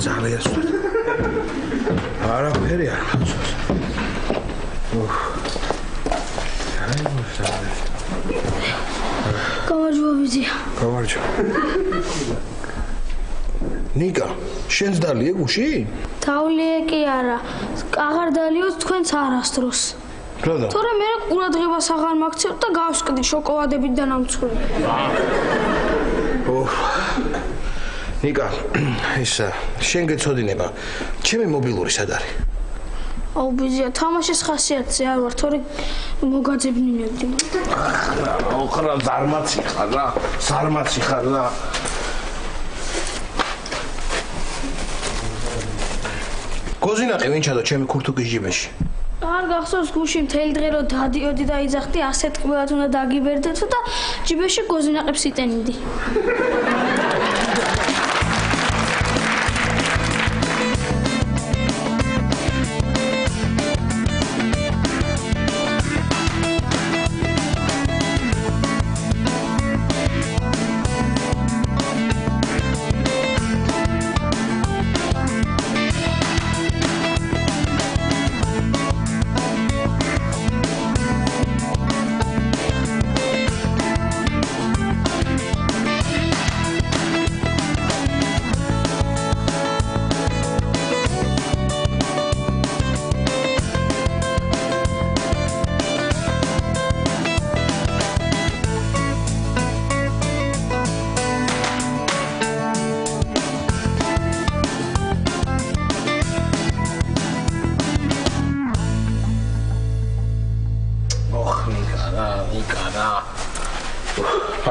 ძალიან სწორად. არაფერი არ მახსოვს. გამარჯობა ბიძია. გამარჯობა. ნიკა, შენს დალიე გუში? თავლიე კი არა. აღარ დალიოთ თქვენც არასდროს. რატო? თორემ მე ყურადღებას აღარ მაქცევთ და გავსკდი შოკოლადებით და ნამცხრებით. ნიკა, ისა, შენ გეცოდინება. ჩემი მობილური სად არის? აუ ბიძია, თამაშის ხასიათზე არ ვარ, თორე მოგაძებნინებდი. ოხრა ზარმაცი ხარ რა, ზარმაცი ხარ რა. გოზინაყი ვინ ჩადო ჩემი ქურთუკის ჯიბეში? არ გახსოვს გუში მთელი დღე რო დადიოდი და იძახდი, ასე ტკბილად უნდა დაგიბერდეთო და ჯიბეში გოზინაყებს იტენიდი.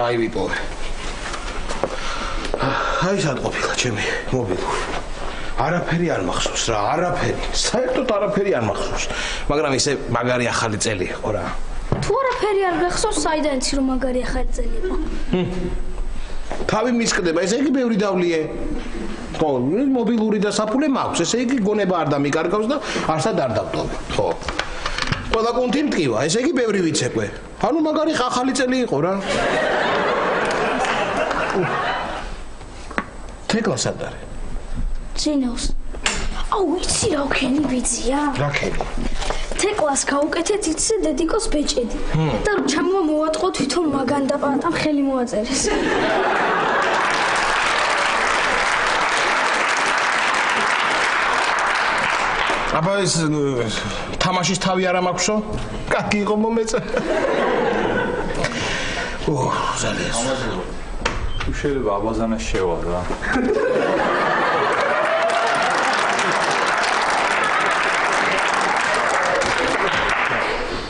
აი ვიპოვე. აი სად ყოფილა ჩემი მობილური. არაფერი არ მახსოვს რა, არაფერი. საერთოდ არაფერი არ მახსოვს. მაგრამ ისე მაგარი ახალი წელი იყო რა. თუ არაფერი არ გახსოვს, საიდან იცი რომ მაგარი ახალი წელი იყო? თავი მისკდება, ესე იგი ბევრი დავლიე. ხო, მობილური და საფულე მაქვს, ესე იგი გონება არ დამიკარგავს და არსად არ დავტოვე. ხო. ყველა კუნთი მტკივა, ესე იგი ბევრი ვიცეკვე. ანუ მაგარი ახალი წელი იყო რა. თეკლა სად არის? წინავს. აუ იცი რა ვქენი ბიძია? რა ქენი? თეკლას გავუკეთეთ იცი დედიკოს ბეჭედი. და რომ ჩამოვა მოვატყო თვითონ მაგან და პატამ ხელი მოაწერეს. აბა ეს თამაშის თავი არ მაქვსო? კაკი იყო მომეწე. ძალიან. თუ შეიძლება აბაზანას შევა რა.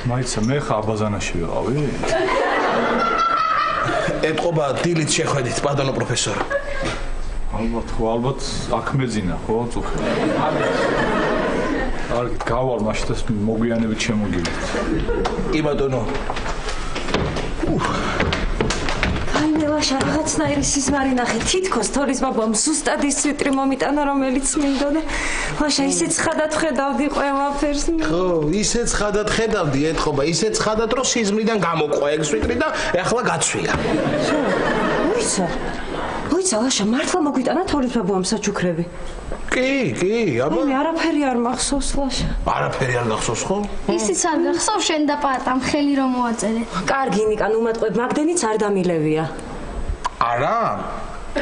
მაიცა მე ხა აბაზანაში ვიყავი? ეთყობა დილით შეხვედით პადანო პროფესორი. ალბათ აქ მეძინა ხო წუხი. კარგი, გავალ მაშინ მოგვიანებით შემოგივიდეთ. კი ბატონო. ლაშა რაღაცნაირი სიზმარი ნახე თითქოს თორის ბაბამ ზუსტად ის სვიტრი მომიტანა რომელიც მინდოდა ლაშა ისეც ხადად ხედავდი ყველაფერს ხო ისეც ხადად ხედავდი ეთყობა ისეც ხადად რომ სიზმრიდან გამოყვა ეგ სვიტრი და ეხლა გაცვია მოიცა ლაშა მართლა მოგვიტანა თორის ბაბამ საჩუქრები კი აბა მე არაფერი არ მახსოვს ლაშა არაფერი არ გახსოვს ხო ისიც არ გახსოვს შენ და პატამ ხელი რომ მოაწერე კარგი ნიკა ნუ მატყებ მაგდენიც არ დამილევია არა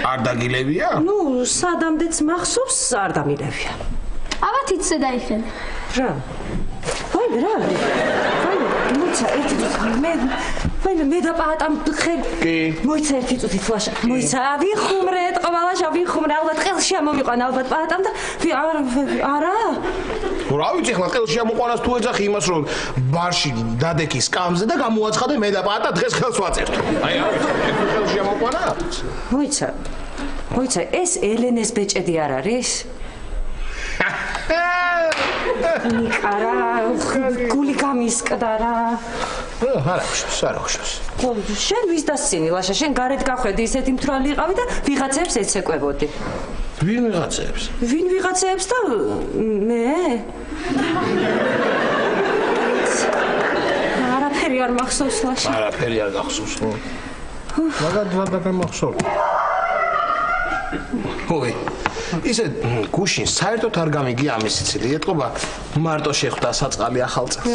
არ დაგილევია? ნუ სადამდეც მახსოვს არ დამილევია. ალბათ იცე დაიხელე. რა? ვაიმე რა? ვაიმე მოიცა ერთი მე და პატამ ხელი. კი. მოიცა ერთი წუთი ფლაშა. მოიცა ვიხუმრე ეთყობალაშა ვიხუმრე ალბათ ყელში ამომიყვანა ალბათ პატამ და არა? რა ვიცი ხლა ყელში ამოყვანას თუ ეძახი იმას რომ ბარში დადექი სკამზე და გამოაცხადე მე და პატა დღეს ხელს ვაწერთ. აი რა ვიცი ყელში ამოყვანა? მოიცა ეს ელენეს ბეჭედი არ არის? ნიკარა გული გამისკდა რა. არა ხშოს. შენ ვის დასცინი ლაშა შენ გარეთ გახვედი ისეთი მთვრალი იყავი და ვიღაცებს ეცეკვებოდი. ვინ ვიღაცებს და მე? არაფერი არ მახსოვს ლაშა. არაფერი არ გახსოვს ხო? მაგად გამახსოვს. ой ისე გუშინ საერთოდ არ გამიგი ამის სიცილი. ეთყობა მარტო შეხვდა საწყალი ახალ წელს.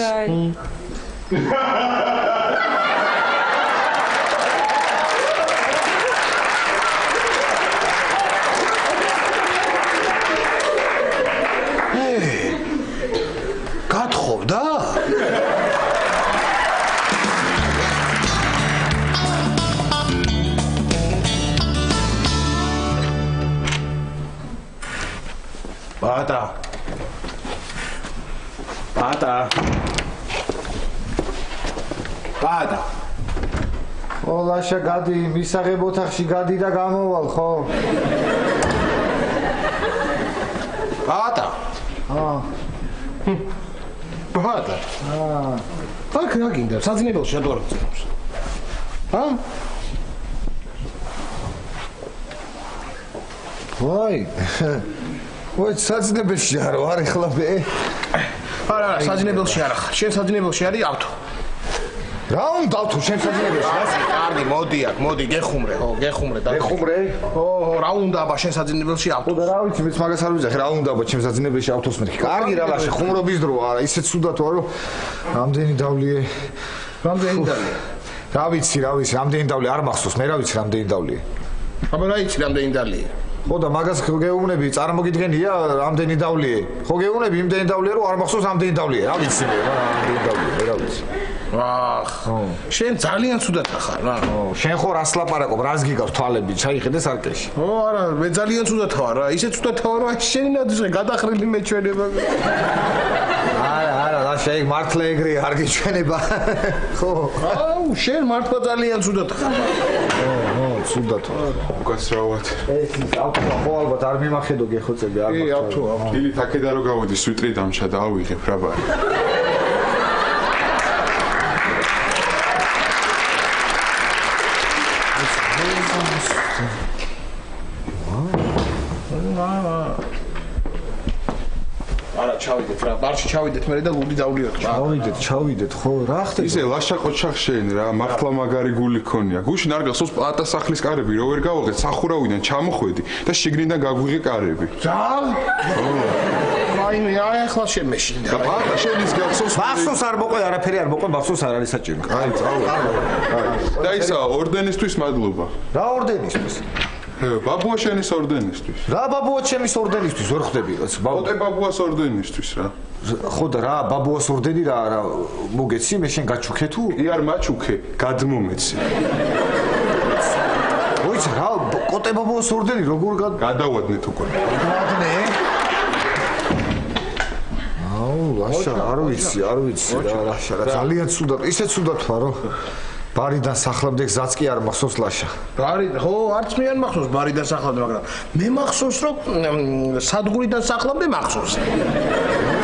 გათხოვდა? Bata. ოლაშა გადი, მისაღებ ოთახში გადი და გამოვალ, ხო? Bata. Bata. აქ რა გინდა? საძინებელში რატო არ გწევს? ვაი. ვაი, საძინებელში არ ვარ ეხლა მე. არა, საძინებელში არა. შენ საძინებელში არის ავთო. რა უნდა ავთო შენ საძინებელში? კარგი, მოდი, გეხუმრე, ხო, გეხუმრე და ეხუმრე? ო, რა უნდა აბა შენ საძინებელში ავთო? და რა ვიცი, მეც მაგას არ ვიძახი, რა უნდა აბა ჩემ საძინებელში ავთოს მერქი. კარგი რა ლაშე, ხუმრობის დროა, არა, ისეთ სუდათ ვარ, რომ რამდენი დავლიე. რა ვიცი, რამდენი დავლი არ მახსოვს, მე რა ვიცი რამდენი დავლია. აბა რა იცი რამდენი დავლია? ხო და მაგას გეუბნები, წარმოგიდგენია რამდენი დავლია. ხო გეუბნები იმდენი დავლია, რომ არ მახსოვს რამდენი დავლია. რა ვიცი მე, რამდენი დავლია, მე რა ვიცი. შენ ძალიან ცუდად ხარ, რა. შენ ხო რას ლაპარაკობ, რას გიგავს თვალები, ჩაიხედე სარკეში. არა, მე ძალიან ცუდად ვარ რა. ისე ცუდად ვარ, რომ შენი ნადიჟე გადახრილი მეჩვენება. არა, და შეი მართლა ეგრე არ გიჩვენება. ხო. შენ მართლა ძალიან ცუდად ხარ. ხო, ცუდად. უკაცრავად. ეს ავთო ხო ალბათ არ მიმახედო გეხოცები არ მაქვს. ავთო. დილით აქედან რო გავოდი, სვიტრი დამჩა და ავიღებ რა ბარი. არა, ჩავიდეთ რა. ბარში ჩავიდეთ მე და ლუდი დავლიოთ რა. ჩავიდეთ, ხო, რა ხდება? ისე ლაშა ყოჩახ შენ რა, მართლა მაგარი გული ქონია. გუშინ არ გახსოვს პლატა სახლის კარები რო ვერ გავაღეთ, სახურავიდან ჩამოხვედი და შიგნიდან გაგვიღე კარები. რა? რაიმე, ახლა შემეშინდა. და პლატა შენის გახსოვს? მახსოვს არ მოყვე, არაფერი არ მოყვე, მახსოვს არ არის საჭირო. აი, და ისა ორდენისთვის მადლობა. რა ორდენისთვის? ბაბუა შენის ორდენისთვის. რა ბაბუა ჩემის ორდენისთვის ვერ ხვდები რაც ოტე ბაბუას ორდენისთვის რა. ხო და რა ბაბუას ორდენი რა მოგეცი მე შენ გაჩუქე თუ? იარ მაჩუქე, გადმომეცი. ოიც რა ოტე ბაბუას ორდენი როგორ გადავადნეთ უკვე. გადავადნე? აუ, ლაშა, არ ვიცი რა, ლაშა, ძალიან ცუდად, ისე ცუდად ვარო. ბარიდან სახლამდე გზაც კი არ მახსოვს ლაშა. ბარი, ხო, არც მე არ მახსოვს ბარიდან სახლამდე, მაგრამ მე მახსოვს რომ სადგურიდან სახლამდე მახსოვს.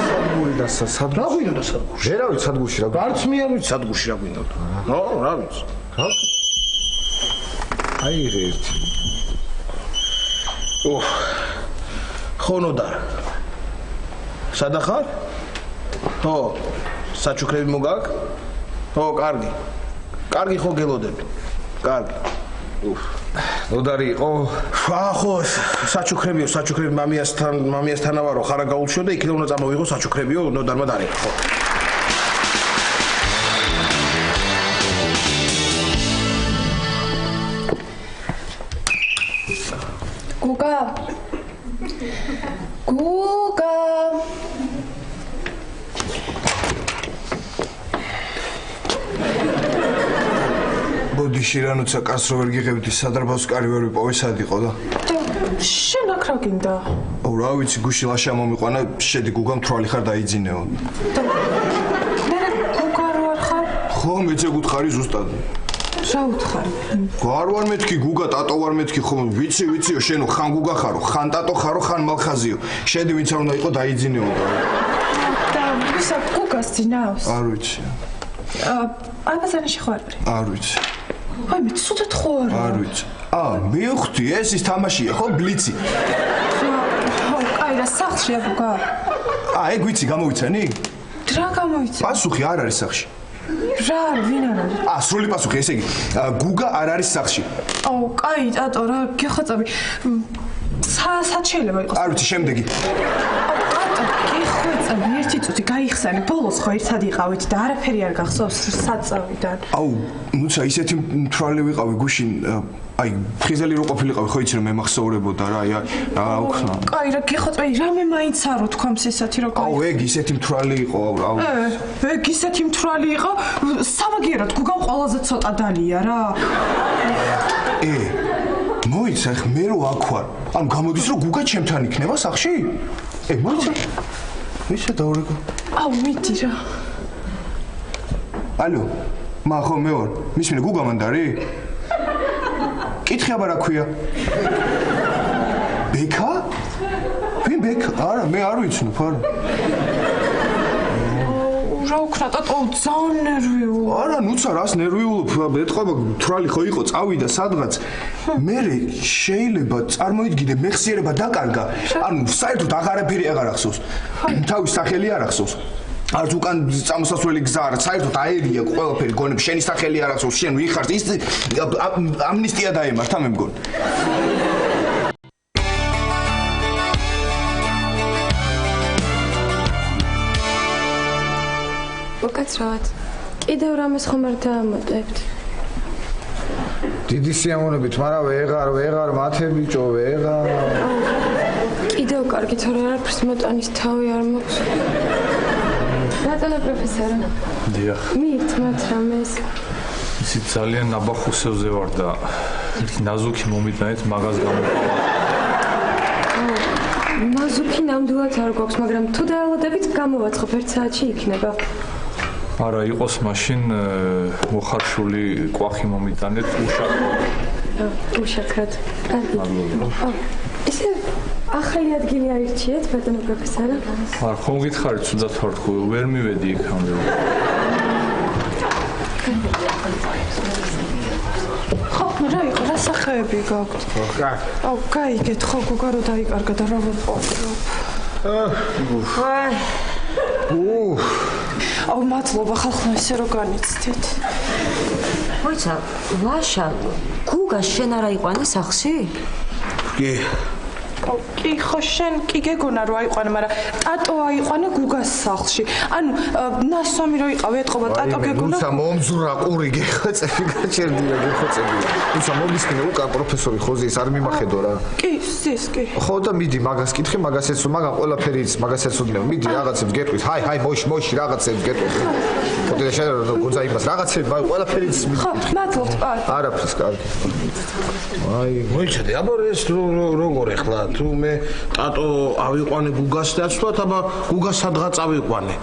სადგურიდან სადგური. რა გვინდა სადგურში? ვერა ვიცი სადგურში რა. არც მე არ ვიცი სადგურში რა გვინდა. ხო, რა ვიცი. აი ერთი. ხონოდარ. სადა ხარ? ხო, საჩუქრები მოგაკ? ხო, კარგი. კარგი ხო გელოდები. კარგი. ნოდარი იყო? ხო, საჩუქრები მამიასთან ავარო ხარა გაულშო და იქიდან უნდა წამოვიღო საჩუქრებიო, ნოდარმა დარიყო. ხო. გუგა. ბოდიში რანუცა კაცს რო ვერ გიღებდი სადარბავს კარი ვერ ვიპოვე სად იყო და შენ აქ რა გინდა? ო რა ვიცი გუში ლაშა მომიყვანა შედი გუგა მთვალი ხარ დაიძინეო მე გუგა არ ხარ? ხო მეცე გუთხარი ზუსტად რა უთხარი? არ ვარ მეთქი გუგა ტატო ვარ მეთქი ხო ვიციო შენო ხან გუგა ხარო ხან ტატო ხარო ხან მალხაზიო შედი ვინც არ უნდა იყო დაიძინეო და ვისა გუგას ძინავს? არ ვიცი აბაზანში ხო არის? არ ვიცი აი მე ცუდად ხო არ ვიცი მივხვდი ეს ის თამაშია ხო ბლიცი ხო აი რა სახლშია გუგა? ეგ ვიცი გამოვიცანი? რა გამოიცი? პასუხი არ არის სახში რა ვინ არის? სრული პასუხი ესე იგი გუგა არ არის სახში აუ კაი ტატო რა გეხოცები სად შეიძლება იყოს? არ ვიცი, შემდეგი. კი ხვეწები, ერთი წუთი გაიხსენე, ბოლოს ხო ერთად იყავით და არაფერი არ გახსოვს სად წავიდან. აუ, ნუცა ისეთი მთვრალი ვიყავი გუშინ, აი, ფრიზელი რო ყოფილიყავი, ხო იცი რომ მე მახსოვრებოდა რა, აი, რა უხსნა. კაი, რა გიხოწმე, რამე მაინც არ უთქვამს ისეთი რო აუ, ეგ ისეთი მთვრალი იყო, აუ. ეგ ისეთი მთვრალი იყო, სამაგიეროდ გუგამ ყველაზე ცოტა დალია რა. მოიცა, ხ მე რო აქ ვარ. ანუ გამოდის რომ გუგა ჩემთან იქნება სახში? მოიცა. ვისა დაურეკო. აუ, მიდი რა. ალო, ხო მე ვარ. მისმინე გუგა მანდარი? კითხე აბა რა ქვია? ბექა? ვინ ბექა? არა, მე არ ვიცნობ, არა. რა უკრა და ძალიან ნერვიულ. არა, ნუცა რას ნერვიულობ, ეთყობა თვრალი ხო იყო, წავიდა სადღაც. მე შეიძლება წარმოიდგინე მეხსიერება დაკარგა. ანუ საერთოდ აღარაფერი აღარ ახსოვს. თავის სახელი არ ახსოვს. არც უკან წამოსასვლელი გზა არა, საერთოდ აერია ყველაფერი გონებ, შენი სახელი არ ახსოვს, შენ ვიხარ, ის ამნისტია დაემართა მე მგონი. უკაცრავად. კიდევ რამეს ხომ არ დაამატებთ? დიდი სიამოვნებით, მაგრამ ვეღარ მათე ბიჭო, ვეღარ. კიდევ კარგი, თორე არაფერს მოტანის თავი არ მაქვს. ბატონო პროფესორო. დიახ. მითმოთ რამეს. ისი ძალიან ნაბახუსევზე ვარ და ერთი ნაზუქი მომიტანეთ მაგას გამოყავა. ნაზუქი ნამდვილად არ გვაქვს, მაგრამ თუ დაელოდებით გამოვაცხობ ერთ საათში იქნება. არა, იყოს მაშინ მოხარშული კვახი მომიტანეთ უშაქრად. უშაქრად. ისე ახალი ადგილი აირჩიეთ, ბატონო პროფესორო? არ ხომ გითხარით, თუნდაც ვარ ხო, ვერ მივედი იქამდე. ხო, რა იყო, რა სახეები გაქვთ? აუ, გაიგეთ ხო, გუგა რო დაიკარგა და რა ვიყო. აუ, მადლობა ხალხო, ესე რო განიცდით. მოიცა, ვაშა, გუგა შენ არა იყვანე სახლში? კი. კი, ხო შენ კი გეგონა რომ აიყვანე, მაგრამ ტატო აიყვანე გუგას სახლში. ანუ ნასვამი რო იყავი, ეთყობა ტატო გეგონა. ნუცა მომძურა ყური გეხოცები, გაჩერდია გეხოცები. ნუცა მომისკინე უკან პროფესორი ხოზის არ მიმახედო რა. კი, ზის კი. ხო და მიდი მაგას კითხე, მაგას ეცო, მაგან ყველაფერი იცი, მაგას ეცოდნე. მიდი რაღაცებს გეტყვით. ჰაი, მოიში რაღაცებს გეტყვით. ხოდი შენ გუძა იმას რაღაცებს, მაგ ყველაფერი იცი. ხო, მადლობთ, არაფერს კარგი. აი, მოიცადე, აბა ეს როგორ ახლა თუ მე ტატო ავიყვანე გუგას დაცვათ, აბა გუგას სადღაც ავიყვანე.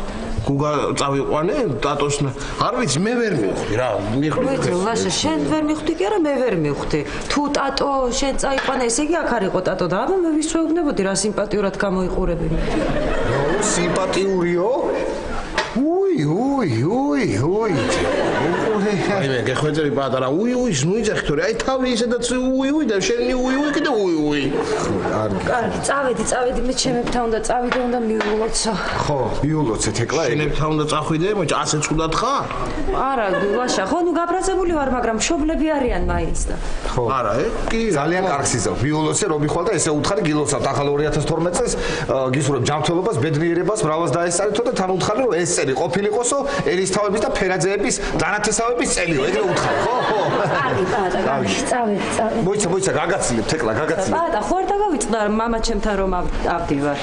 გუგა წავიყვანე ტატოს არ ვიცი, მე ვერ მივხვდი რა, მივხვდი. ვაშა, შენ ვერ მივხვდი კი არა, მე ვერ მივხვდი. თუ ტატო შენ წაიყვანე, ესე იგი აქ არ იყო ტატო და აბა მე ვისვეუბნებოდი რა სიმპათიურად გამოიყურებინე. სიმპათიურიო? უი. აი მე გეხვეწები პატარა უის ნუიძახი თორე აი თავი ისედაც უი და შენი უი კიდე უი. კარგი, წავედი, მე ჩემებთან უნდა წავიდე, უნდა მიულოცო. ხო, მიულოცეთ ეკლა. შენებთან უნდა წახვიდე, მოიცა ასე ცუდად ხარ? არა, ვაშა, ხო, ნუ გაბრაზებული ვარ, მაგრამ მშობლები არიან მაინც და. ხო. არა, კი. ძალიან კარგს იზავ. მიულოცე რომ მიხვალ და ესე უთხარი გილოცავთ ახალ 2012 წელს, გისურვებ ჯანმრთელობას, ბედნიერებას, მრავლას დაესწარეთო და თან უთხარი რომ ეს წელი ყოფილიყოსო ერისთავების და ფერაძეების დანათესავების წელიო, ეგრე უთხარ, ხო? კარგი, წავედი. მოიცა, გაგაცილებთ ეკლა, გაგაცილებთ. პატა, ხო არ დავივიწყდა მამა ჩემთან რომ ავდივარ.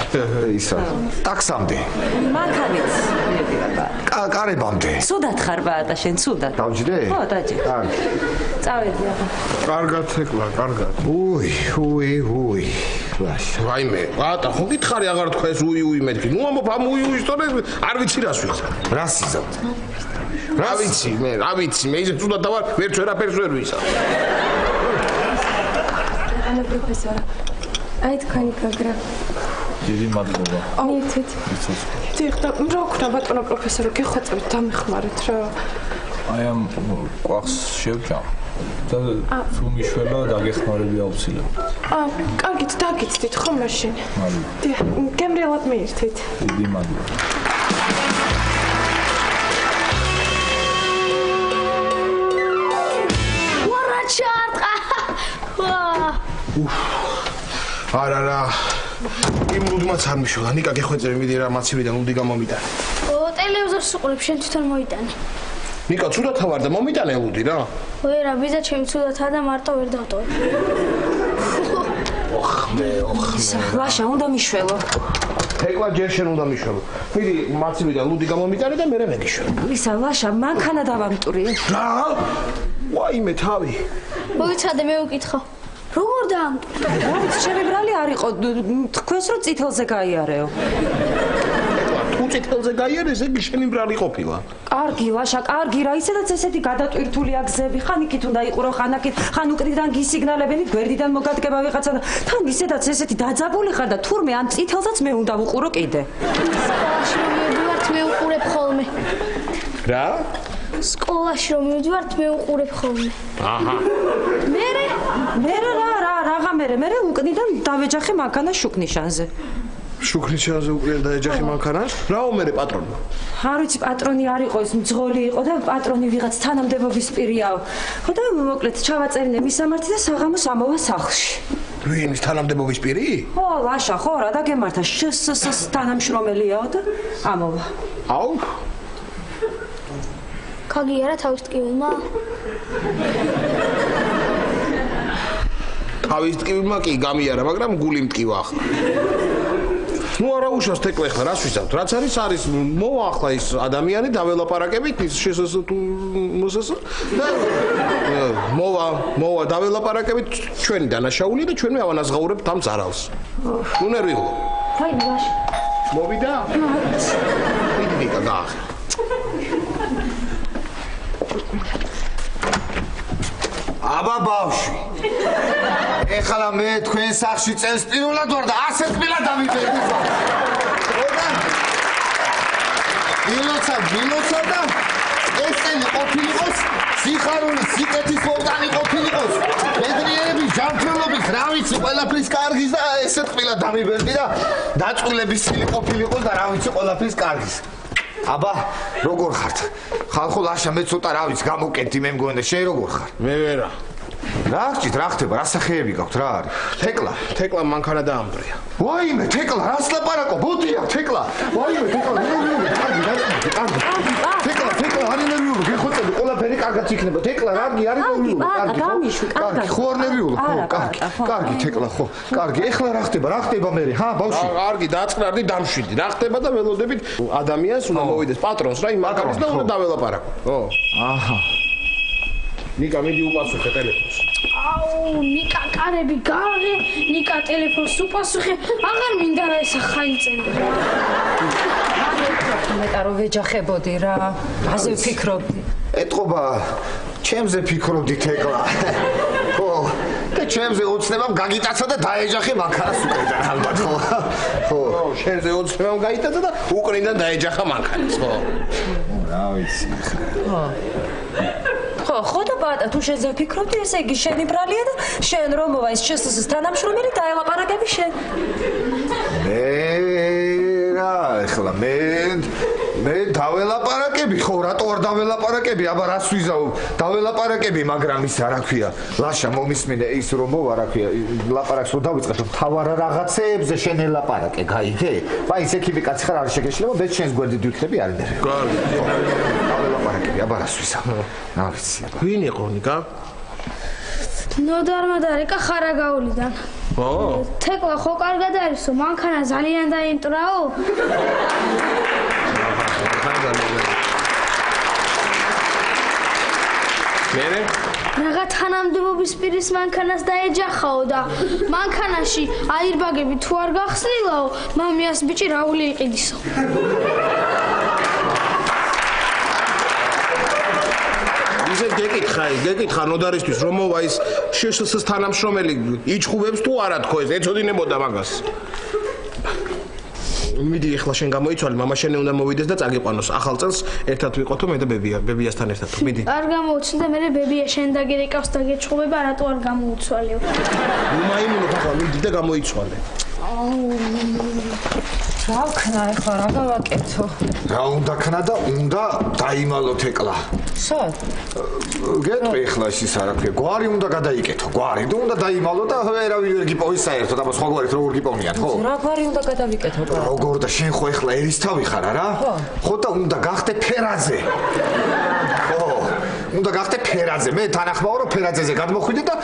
ისა. ტაქსამდე. მანქანით მივდივარ. კარებამდე. სუდად ხარ პატა, შენ სუდად. დავჯდე? ხო, დაჯე. კარგი. წავედი ახლა. კარგად ეკლა, კარგად. უი. რაიმე, პატა, ხო გითხარი აღარ თქვა ეს უი მეთქი. ნუ ამბობ ამ უი ისტორია, არ ვიცი რას ვიხარ. რას იზავთ? რა ვიცი, მე ისე თუნდაც დავარ, ვერც ვერაფერს ვერ ვისავ. ანუ პროფესორო, აი თქვენი გაგრა. დიდი მადლობა. მიირთით. დიახ, და რა ქნა ბატონო პროფესორო, გეხვეწებით, დამეხმარეთ რა. აი ამ კვახს შევჭამ და თუ მიშველა დაგეხმარები აუცილებლად. კარგით, დაგიცდით ხო მაშინ. დიახ, გემრიელად მიირთით. დიდი მადლობა. არა. იმ ლუდმაც არ მიშველა. ნიკა გეხვეწები, მიდი რა მაცივიდან ლუდი გამომიტანე. ტელევიზორს უყურებ, შენ თვითონ მოიტანე. ნიკა ცუდათა ვარ და მომიტანე ლუდი რა. ვერა, ვიზა ჩემი ცუდათაა და მარტო ვერ დავტოვებ. ლაშა, უნდა მიშველო. ეკლა ჯერ შენ უნდა მიშველო. მიდი მაცივიდან ლუდი გამომიტანე და მერე მეგიშველ. ისა, ლაშა, მანქანა დავამტვრიე. რა? ვაიმე თავი. მოიცადე, მე ვკითხო. როგორ დაამტვრე? რა ვიცი, ჩემი ბრალი არ იყო. თქვენს რომ წითელზე გაიარეო. თუ წითელზე გაიარეს, ეგ შენი ბრალი ყოფილა. კარგი, ლაშა, კარგი რა, ისედაც ესეთი გადატვირთული აგზები, ხან იქით უნდა იყურო, ხან აქეთ, ხან უკრიდან გისიგნალებენი, გვერდიდან მოგადგება ვიღაცა და თან ისედაც ესეთი დაძაბული ხარ და თურმე ამ წითელსაც მე უნდა ვუყურო კიდე. სკოლაში რომ მივდივართ, მე ვუყურებ ხოლმე. რა? სკოლაში რომ მივდივართ, მე ვუყურებ ხოლმე. აჰა. მე რაღა მე უკნიდან დავეჯახე მანქანა შუქნიშანზე. შუქნიშანზე უკრიან დაეჯახე მანქანას? რაო მერე პატრონი? არ ვიცი, პატრონი არ იყო, ის მძღოლი იყო და პატრონი ვიღაც თანამდებობის პირიაო. ხო და მოკლედ ჩავაწერინა მისამართი და საღამოს ამოვა სახლში. ვინ ის თანამდებობის პირი? ხო, ლაშა, ხო რა და გემართა შსს თანამშრომელიაო და ამოვა. აუ. ქაგიარა თავის ტკივილმა? თავის ტკივილმა კი გამიარა, მაგრამ გული მტკივა ახლა. ნუ არა უშავს თეკლე ხარ, რას ვიზავთ? რაც არის, მოვა ახლა ის ადამიანი დაველაპარაკებით, ის შესს თუ მოსეს და მოვა დაველაპარაკებით ჩვენი დანაშაული და ჩვენ ავანაზღაურებთ ამ ზარალს. ნუ ნერვიულო. აი, ლაშა. მოვიდა? მიდი ნიკა გაახე. აბა ბავშვი. ეხლა მე თქვენ სახში წელს პირველად ვარ და ასე თბილად დამიბერდი. გილოცა და ესენი ყოფილიყოს სიხარული, სიკეთის ორდანი ყოფილიყოს. ბედნიერების ჯანმრთელობის, რა ვიცი, ყველაფრის კარგის და ესე თბილად დამიბერდი და დაწყვილების სილი ყოფილიყოს და რა ვიცი, ყველაფრის კარგის. აბა, როგორ ხართ? ხალხო ლაშა მე ცოტა რა ვიცი, გამოკეთდი მე მგონდა, შენ როგორ ხარ? მე ვერა. რა გჭირთ, რა ხდება, რა სახეები გაქვთ, რა არის? თეკლა მანქანა დაამბრია. ვაიმე, თეკლა, რას ლაპარაკო? ბოდია, თეკლა. ვაიმე, თეკლა, კარგი. თეკლა, არ ნერვიულო, გეხოცები, ყველაფერი კარგად იქნება. თეკლა, რაგი, არ ნერვიულო, კარგი. ხო, არ ნერვიულო, ხო, კარგი. კარგი, თეკლა, ხო. კარგი, ეხლა რა ხდება მე? ჰა, ბავშვი. კარგი, დაწყნარდი, დამშვიდი. რა ხდება და ველოდებით ადამიანს უნდა მოვიდეს პატრონს რა იმ მანქანას და უნდა დაველაპარაკო. ხო. აჰა. ნიკა, მიდი უპასუხე ტელეფონს. აუ, ნიკა კარები გააღე, ნიკა ტელეფონს უპასუხე, აღარ მინდა რა ეს ხაიწენი. მეტა რომ ვეჯახებოდი რა, აზე ვფიქრობდი. ეტყობა, ჩემზე ფიქრობდი თეკლა. ხო, და ჩემზე ოცნებამ გაგიტაცა და დაეჯახე მანქანას უკრიდან ალბათ ხო. ხო, შენზე ოცნებამ გაიტაცა და უკრიდან დაეჯახა მანქანას, ხო. რა ვიცი. ხო და ბატა, თუ შენზე ვფიქრობდი, ესე იგი შენი ბრალია და შენ რომ მოვა ის შსს თანამშრომელი დაელაპარაკები შენ. ეხლა მე დაველაპარაკები ხო, რატო არ დაველაპარაკები? აბა რას ვიზავ? დაველაპარაკები, მაგრამ ის რა ქვია? ლაშა მომისმინე ის რომ მოვა რა ქვია? ლაპარაკს რომ დავიწყებ, თავარ რაღაცეებზე შენ ელაპარაკე, გაიგე? აი ეს ექიმი კაცი ხარ, არ შეგეშლება, მე შენს გვერდით ვიქნები არ ნერვი. კარგი. დაველაპარაკები, აბა რას ვიზავ? რა ვიცი, აბა. ვინ იყო ნიკა? ნოდარმადარეკა ხარაგაულიდან. ო. თეკლა ხო კარგად არისო, მანქანა ძალიან დაიმტრაო. მერე? რაღა თანამდებობის პირის მანქანას დაეჯახაო და მანქანაში აირბაგები თუ არ გახსნილაო, მამიას ბიჭი რაული იყიდისო. გეკითხა ნოდარისთვის რომ მოვა ის შსს თანამშრომელი იჩხუბებს თუ არა თქო ეს ეწოდინებოდა მაგას. მიდი ეხლა შენ გამოიცვალე, მამა შენ უნდა მოვიდეს და წაგიყვანოს. ახალ წელს ერთად ვიყოთო მე და ბებიასთან ერთად. მიდი. არ გამოუცილ და მე ბებია შენ დაგერეკავს და გეჩხუბება, რატო არ გამოუცვალეო. ნუ მაიმუნო ახლა მიდი და გამოიცვალე. რა ვქნა ახლა რა გავაკეთო? რა უნდა ქნა და უნდა დაიმალოთ ეკლა. სად? გეტყვი ახლა ის არა ქვია. გვარი უნდა გადაიკეთო. გვარი და უნდა დაიმალო და ვერავინ ვერ გიპოვის საერთოდ, აბა სხვა გვარით როგორ გიპოვნიან, ხო? რა გვარი უნდა გადავიკეთო? როგორ და შენ ხო ახლა ერისთავი ხარ არა? ხო და უნდა გახდე ფერაძე. ხო. უნდა გახდე ფერაძე. მე თანახმაო რომ ფერაძეზე გადმოხვიდე და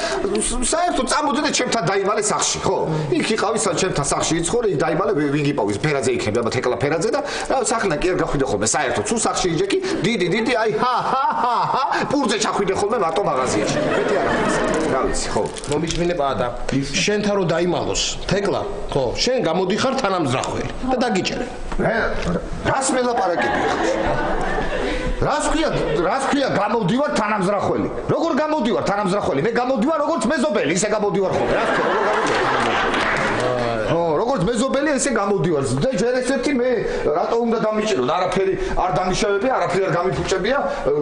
საერთოდ წამოდე და ჩემთან დაიმალე სახში, ხო? იქ იყავი ჩემთან სახში იცხოვრე, იქ დაიმალე ვინ გიპოვის ფერაძე იქნება, აბა ეკლა ფერაძე და რა სახლნა კი არ გახვიდე ხოლმე საერთოდ. სულ სახში იჯექი, დიდი აი პურზე ჩახვიდე ხოლმე მარტო მაღაზიაში. მეტი არა. რა ვიცი, ხო. მომიჩვენებაა და შენთან რო დაიმალოს თეკლა, ხო, შენ გამოდიხარ თანამზრახველი და დაგიჭერე. რას მელაპარაკები ახლა? რას ქვია გამოდივარ თანამზრახველი? როგორ გამოდივარ თანამზრახველი? მე გამოდივარ როგორც მეზობელი, ისე გამოდივარ ხოლმე. რას ქვია, როგორ გამოდივარ? ხო, როგორც მეზობელი ესე გამოდივარ. და ჯერ ესეთი მე რატო უნდა დამიჭიროთ? არაფერი არ დამიშავებია, არაფერი არ გამიფუჭებია,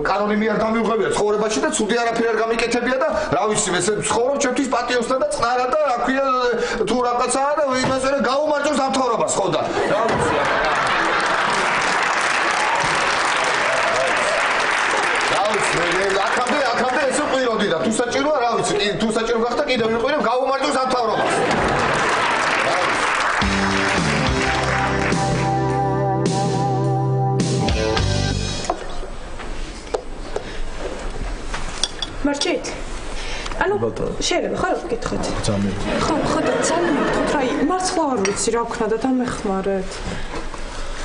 კანონი მე არ დამივღებია ცხოვრებაში და ცუდი არაფერი არ გამიკეთებია და რა ვიცი, ესე ცხოვრობ ჩემთვის პატიოსთან და წყნარად და რა ქვია თუ რაღაცაა და იმასე რა გაუმარჯოს ამ ცხოვრებას, ხო და რა ვიცი აქამდე ესე ყვიროდი და თუ საჭიროა რა ვიცი, თუ საჭირო გახდა კიდევ ვიყვირებ გაუმარჯოს ამ თავრობას. მარჩით. ანუ შეიძლება ხარ გითხოთ. ძალიან. ხო და ძალიან გითხოთ რა მართლა არ ვიცი რა ვქნა და დამეხმარეთ.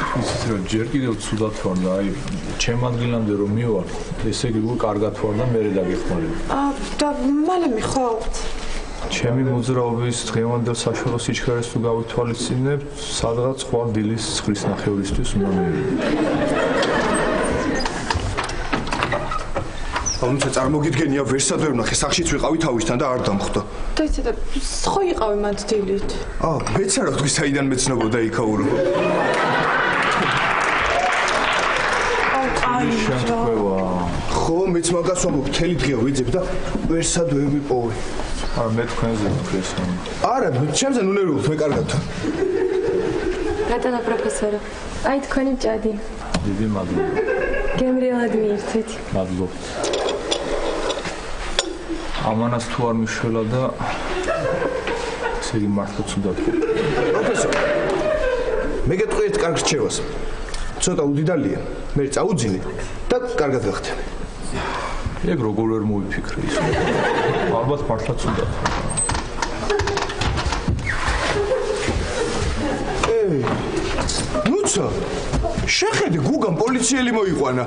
ისიც რომ ჯერ კიდევ ცუდად ვარ და აი ჩემ ადგილამდე რომ მივარ, ესე იგი უკვე კარგად ვარ და მე დაგეხმარებ. და მალე მიხვალთ. ჩემი მოძრაობის დღევანდელ საშუალო სიჩქარეს თუ გავითვალისწინებ, სადღაც ხვალ დილის 9:30-ისთვის უნდა მივიდე. თუმცა წარმოგიდგენია ვერსად ვერ ვნახე, სახშიც ვიყავი თავისთან და არ დამხვდა. და იცი და ხო იყავი მათ დილით. მეც არა ვთქვი საიდან მეცნობოდა იქაურო. ხო, მეც მაგას ვამბობ, მთელი დღე ვიძებ და ვერსად ვერ ვიპოვე. არა, მე თქვენზე ვთქვი ეს. არა, ჩემზე ნუ ნერვიულობ, მე კარგად. ბატონო პროფესორო, აი თქვენი მჭადი. დიდი მადლობა. გემრიელად მიირთვით. მადლობა. ამანას თუ არ მიშველა და ესე იგი მართლა ცუდად ხო. პროფესორი, მე გეტყვი ერთ კარგ რჩევას. ცოტა უდიდალია, მე წაუძინე და კარგად გახდები. ეგ როგორ ვერ მოვიფიქრე ის. ალბათ მართლა ცუდად. ნუცა, შეხედე გუგამ პოლიციელი მოიყვანა.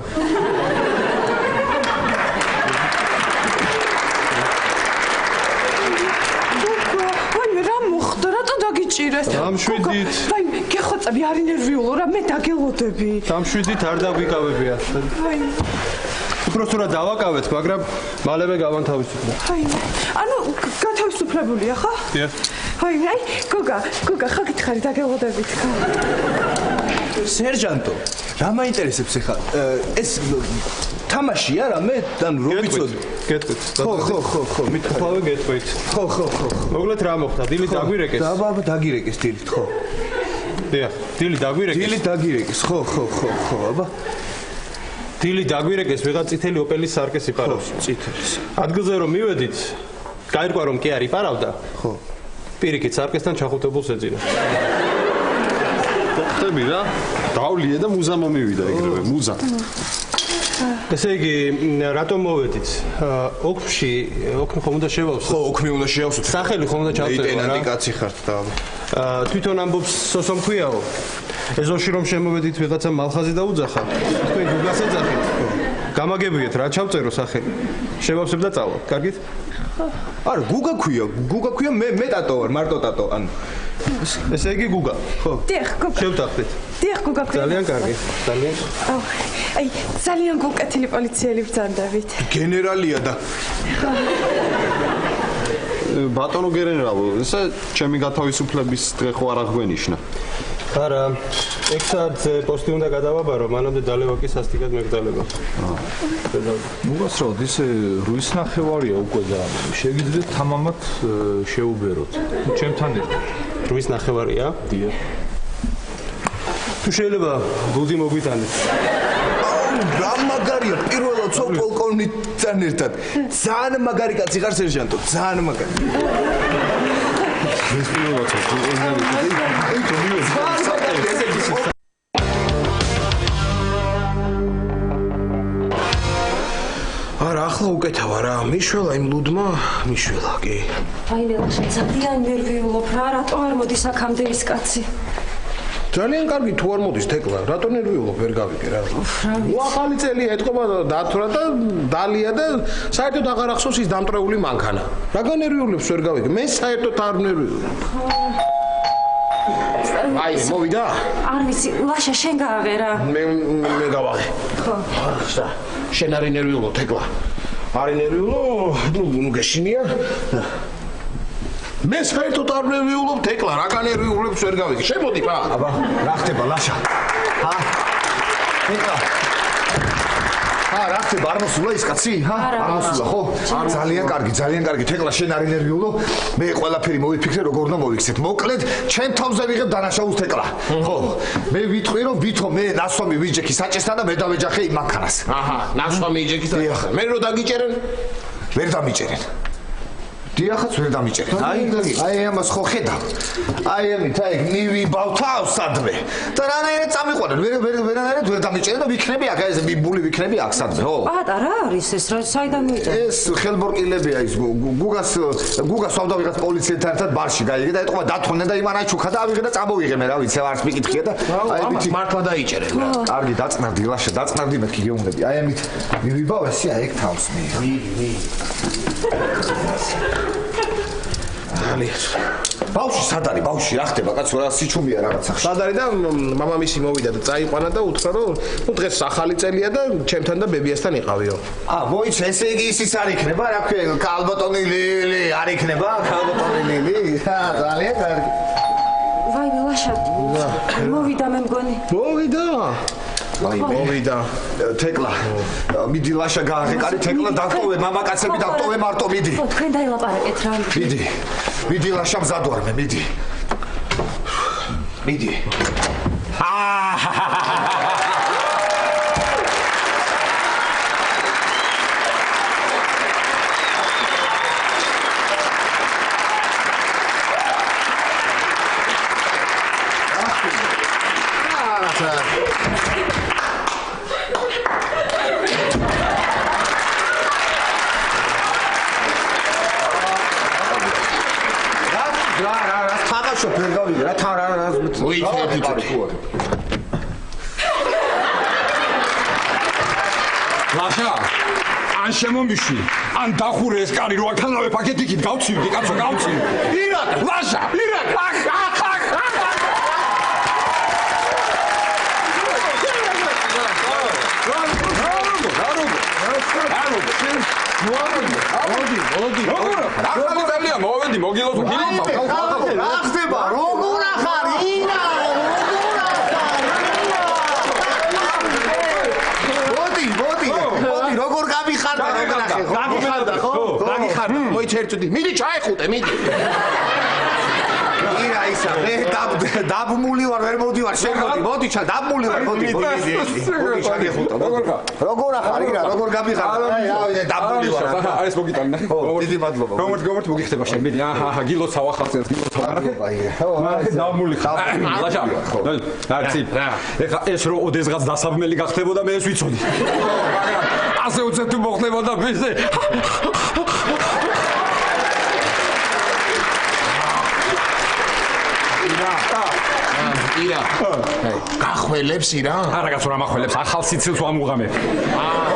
ჭირეს. დამშვიდით. აი, გეხოცები არ ინერვიულო რა, მე დაგელოდები. დამშვიდით არ დაგვიკავებია. აი. უბრალოდ რა დავაკავეთ, მაგრამ მალევე გავანთავისუფლებ. აი, ანუ გათავისუფლებულია ხა? დიახ. აი, გოგა, ხა გითხარი დაგელოდებით ხა? სერჟანტო, რა მაინტერესებს ახლა? ეს თამაშია რა, მე ანუ რო ვიცოდი. გეტყვით. ხო, მithქვავე გეტყვით. ხო. მოგლეთ რა მოხდა? დილით დაგვირეკეს? და დაგირეკეს დილით, ხო. დიახ, დილით დაგვირეკეს. დილით დაგირეკეს, ხო, აბა. დილით დაგვირეკეს, ვიღაც წითელი ოპელის სარკეს იპარავს. წითელის. ადგილზე რომ მივედით, გაირკვა რომ კი არ იპარავდა. ხო. პირიქით სარკესთან ჩახუტებულს ეძინა. ხტები რა? დავლიე და მუზა მომივიდა ეგრევე, მუზა. ესე იგი, რატომ მოვედით? ოქმი ხომ უნდა შევავსო? ხო, ოქმი უნდა შევავსო. სახელი ხომ უნდა ჩავწერო რა? ლეიტენანტი კაცი ხართ და. თვითონ ამბობს სოსო მქვიაო. ეზოში რომ შემოვედით ვიღაცა მალხაზი დაუძახა. თქვენ გუგას ეძახით. გამაგებიეთ რა ჩავწერო სახელი. შევავსებ და წავალ. კარგით? არა, გუგა ქვია, მე ტატო ვარ, მარტო ტატო, ანუ. ესე იგი გუგა. ხო. დიახ, გუგა. შევთანხმდით. დიახ, გუგა ქვია. ძალიან კარგი. ძალიან. აი, ძალიან გულკეთილი პოლიციელი ბრძანდებით. გენერალია და. ბატონო გენერალო, ესე ჩემი გათავისუფლების დღე ხო არ აღგვენიშნა. არა, 6 საათზე პოსტი უნდა გადავაბარო, მანამდე დალევაკი სასტიკად მეკრძალება. მოგასწროთ, ისე 8:30-ვარია უკვე და შეგიძლიათ თამამად შეუბეროთ. ჩემთან ერთად. 8:30-ვარია? დიახ. თუ შეიძლება გულდი მოგვითანეთ. რა მაგარია პირველად ცო პოლკოვნიკთან ერთად. ძალიან მაგარი კაცი ხარ სერჟანტო, ძალიან მაგარი. ეს პირველად არა, ახლა უკეთავა რა. მიშველა იმ ლუდმა, მიშველა კი. აი ლაშა ძალიან ნერვიულობ რა, რატო არ მოდის აქამდე ის კაცი? ძალიან კარგი თუ არ მოდის თეკლა, რატო ნერვიულობ, ვერ გავიგე რა. ახალი წელი ეთყობა დათვრა და დალია და საერთოდ აღარ ახსოვს ის დამტრეული მანქანა. რაგან ნერვიულებს ვერ გავიგე. მე საერთოდ არ ნერვიულობ. აი, მოვიდა? არ ვიცი, ლაშა შენ გააღერა. მე გავაღე. ხო. ხა, შენ არ ნერვიულო თეკლა. არ ნერვიულო, ნუ გეშინია. მე საერთოდ არ ნერვიულობ თეკლა, რაგან ნერვიულებს ვერ გავიგე. შემოდი პა. აბა, რა ხდება ლაშა? ჰა? თეკლა. რა ხდება? არ მოსულა ის კაცი? არ მოსულა, ხო? ძალიან კარგი, თეკლა შენ არ ნერვიულო. მე ყველაფერი მოვიფიქრე, როგორ უნდა მოვიქცეთ. მოკლედ, ჩემ თავზე ვიღებ დანაშაულს თეკლა. ხო? მე ვიტყვი რომ ვითო მე ნასვამი ვიჯექი საჭესთან და მე დავეჯახე იმ მანქანას. აჰა, ნასვამი იჯექი საჭესთან. მე რო დაგიჭერენ? ვერ დამიჭერენ. დიახაც ვერ დამიჭერენ. აი ამას ხო ხედავ. აი ამით აი მივიბავ თავსადმე. და რანაირად წამიყვანენ. ვერანაირად ვერ დამიჭერენ და ვიქნები აქ ეს მიბული ვიქნები აქ სადმე, ხო? პატარა არის ეს რა საიდან მოიწევს? ეს ხელბორკილებია ის გუგას ავდა ვიღაც პოლიციასთან ერთად ბარში გაიგე და ეთყობა დათხოვნენ და იმან აჩუქა და ავიღე და წამოვიღე მე რა ვიცი არც მიკითხია და აი ამით მართლა დაიჭერენ რა. კარგი დაწნარდი ლაშა დაწნარდი მეთქი გეუბნები. აი ამით მივიბავ ესე აი ეგ თავს მე. ბავშვი სად არის? ბავშვი რა ხდება? კაცო რა სიჩუმეა რაღაცა. სად არის და მამამისი მოვიდა და წაიყვანა და უთხრა რომ ნუ დღეს ახალი წელია და ჩემთან და ბებიასთან იყავიო. მოიცა ესე იგი ის არ იქნება რა ქვია ქალბატონი ლილი არ იქნება ქალბატონი ლილი? ძალიან კარგი. ვაი ლაშა. მოვიდა მე მგონი. მოვიდა. თეკლა. მიდი ლაშა გააღე კარი თეკლა დაგტოვე მამაკაცები დაგტოვე მარტო მიდი. ხო თქვენ დაილაპარაკეთ რა. მიდი ლაშა მზად ვარ მე მიდი. ვერ გავიგე რა თან რა მოიწევდი ლაშა ან შემომიშვი ან დახურე ეს კარი რო აქანავე პაკეტიკით გავცივდი კაცო გავცივდი ირაკ ლაშა ირაკ მოვედი მოგილოცო რა ხდება როგორ ახარ ინა მოდი როგორ გამიხარდა გაგიხარდა მოიჩერწვდი მიდი ჩაეხუტე მიდი ირა ისა მე დაბმული ვარ ვერ მოდივარ შენ მოდი დაბმული ვარ მოდი ჩაგეხუტა როგორ ახარ ირა როგორ გამიხარდა აი დაბმული ვარ აი ეს მოგიტანი ნახე დიდი მადლობა გომერთ მოგიხდება შენ მიდი აჰა გილოცავ ახალწელს გილოცავ დაბმული ხარ ლაშა არცი ეხა ეს რო ოდესღაც დასაბმელი გახდებოდა მე ეს ვიცოდი ასე უცებ თუ მოხდებოდა მისე ირა გახველებს ირა არა კაცო რა მახველებს ახალ სიცილს ვამუღამებ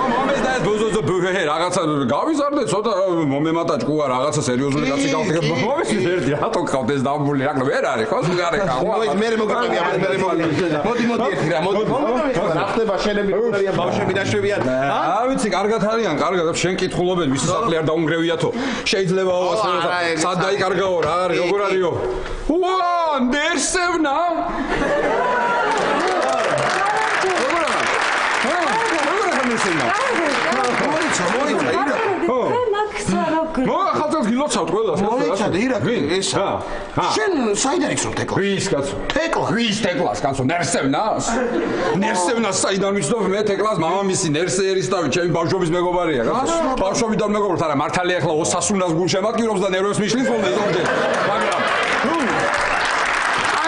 მომეს და ეს ბოზოზო ბუჰე რაღაცა გავიზარდე ცოტა მომემატაჭკუა რაღაცა სერიოზული კაცი გავხდე მომეს ერთი რატო ყავდეს დამბული რა ვერ არის ხო ზუგარე მე მოგიწევია მოდი ერთი რა მოდი რა ხდება შენები როერია ბავშვები დაშვებიან აა ვიცი კარგად არიან კარგად შენ კითხულობენ ვისი სახლი არ დაუნგრევიათო შეიძლება სად დაიკარგაო რა არის როგორ არისო ვა ნერსევნა გასცემა. მოიცა, ახალწელს გილოცავთ ყველას. მოიცადე, ირაკლი, ესა. შენ საიდან იცნობ თეკლას? ვის კაცო? თეკლას. ვის თეკლას კაცო? ნერსევნას? ნერსევნას საიდან ვიცნობ მე თეკლას? მამამისი ნერსე ერისთავი, ჩემი ბავშვობის მეგობარია, კაცო. ბავშვობიდან მეგობრად, არა, მართალია ახლა ოსასუნას გულშემატკივრობს და ნერვებს მიშლის ხოლმე ზოგჯერ. მაგრამ